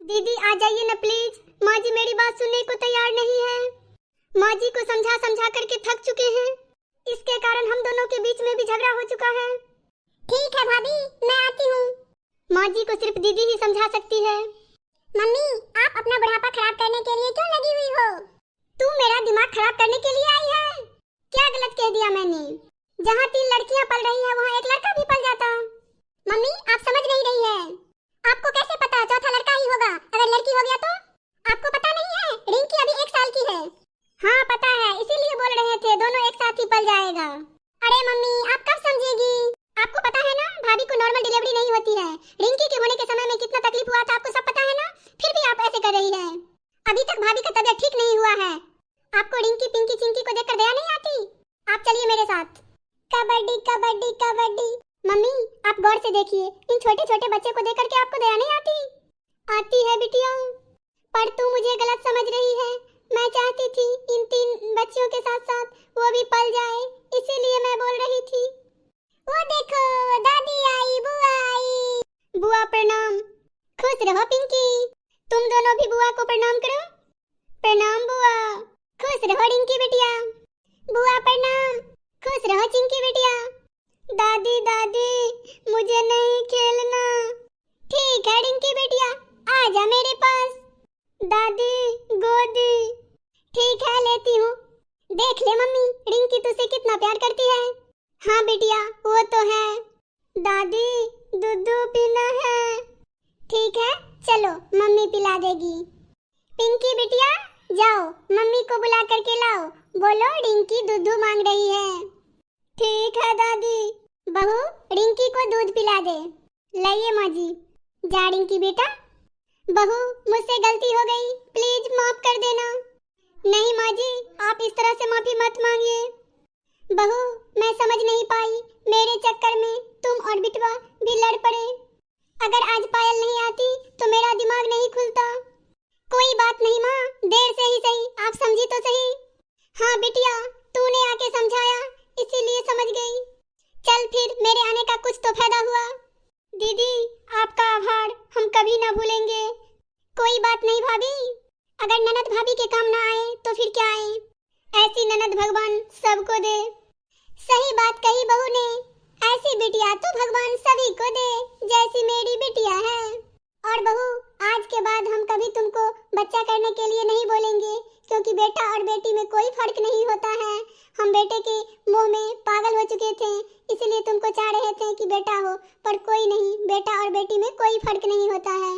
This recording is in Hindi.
दीदी आ जाइए ना प्लीज। माँ जी मेरी बात सुनने को तैयार नहीं है। माँ जी को समझा समझा करके थक चुके हैं। इसके कारण हम दोनों के बीच में भी झगड़ा हो चुका है। ठीक है भाभी, मैं आती हूँ। माँ जी को सिर्फ दीदी ही समझा सकती है। मम्मी, आप अपना बुढ़ापा खराब करने के लिए क्यों लगी हुई हो? तू मेरा दिमाग खराब करने के लिए आई है? क्या गलत कह दिया मैंने? जहाँ 3 लड़कियाँ पल रही हैं, वहाँ एक लड़का भी पल जाता। मम्मी, आप समझ नहीं रही है। आपको कैसे पता चौथा लड़का ही होगा? अगर लड़की हो गया तो? आपको पता नहीं है रिंकी अभी 1 साल की है। हाँ पता है, इसीलिए बोल रहे थे दोनों एक साथ ही पल जाएगा। अरे मम्मी, आप कब समझेगी? आपको पता है ना, भाभी को नॉर्मल डिलीवरी नहीं होती है। रिंकी के होने के समय में कितना तकलीफ हुआ था, आपको सब पता है ना। फिर भी आप ऐसे कर रही है। अभी तक भाभी का तबीयत ठीक नहीं हुआ है। आपको रिंकी पिंकी चिंकी को देखकर दया नहीं आती? आप चलिए मेरे साथ। कबड्डी कबड्डी कबड्डी। मम्मी, आप गौर से देखिए, इन छोटे छोटे बच्चे को देख करके आपको दया नहीं आती? आती है बिटिया, पर तू मुझे गलत समझ रही है। मैं चाहती थी इन 3 बच्चियों के साथ साथ वो भी पल जाए, इसीलिए मैं बोल रही थी। वो देखो, दादी आई, बुआ आई। बुआ प्रणाम। खुश रहो पिंकी। तुम दोनों भी बुआ को प्रणाम करो। प्रणाम बुआ। खुश रहो रिंकी बिटिया। बुआ प्रणाम। खुश रहो चिंकी बिटिया। दादी दादी, मुझे नहीं खेलना। ठीक है रिंकी बिटिया, आजा मेरे पास। दादी गोदी। ठीक है, लेती हूँ। देख ले मम्मी, रिंकी तुझसे कितना प्यार करती है। हाँ बिटिया, वो तो है। दादी, दूध पीना है। ठीक है, चलो मम्मी पिला देगी। पिंकी बिटिया, जाओ मम्मी को बुला करके लाओ। बोलो रिंकी दूध मांग रही है। ठीक है दादी। बहू, रिंकी को दूध पिला दे। लाइए माँ जी। जा रिंकी बेटा। बहू, मुझसे गलती हो गई, प्लीज माफ कर देना। नहीं माँ जी, आप इस तरह से माफी मत मांगिए। बहू, मैं समझ नहीं पाई, मेरे चक्कर में तुम और बिटवा भी लड़ पड़े। अगर आज पायल नहीं आती तो मेरा दिमाग नहीं खुलता। कोई बात नहीं माँ, देर से ही सही, आप समझी तो सही। हाँ बिटिया, तूने आके समझाया, इसीलिए समझ गई। चल फिर, मेरे आने का कुछ तो फायदा हुआ। दीदी, आपका आभार हम कभी ना भूलेंगे। कोई बात नहीं भाभी, अगर ननद भाभी के काम ना आए तो फिर क्या आए। ऐसी ननद भगवान सबको दे। सही बात कही बहू ने, ऐसी बिटिया तो भगवान सभी को दे, जैसी मेरी बिटिया है। और बहू, आज के बाद हम कभी तुमको बच्चा करने के लिए नहीं बोलेंगे, क्योंकि बेटा और बेटी में कोई फर्क नहीं होता है। हम बेटे के मोह में पागल हो चुके थे, इसलिए तुमको चाह रहे थे कि बेटा हो, पर कोई नहीं, बेटा और बेटी में कोई फर्क नहीं होता है।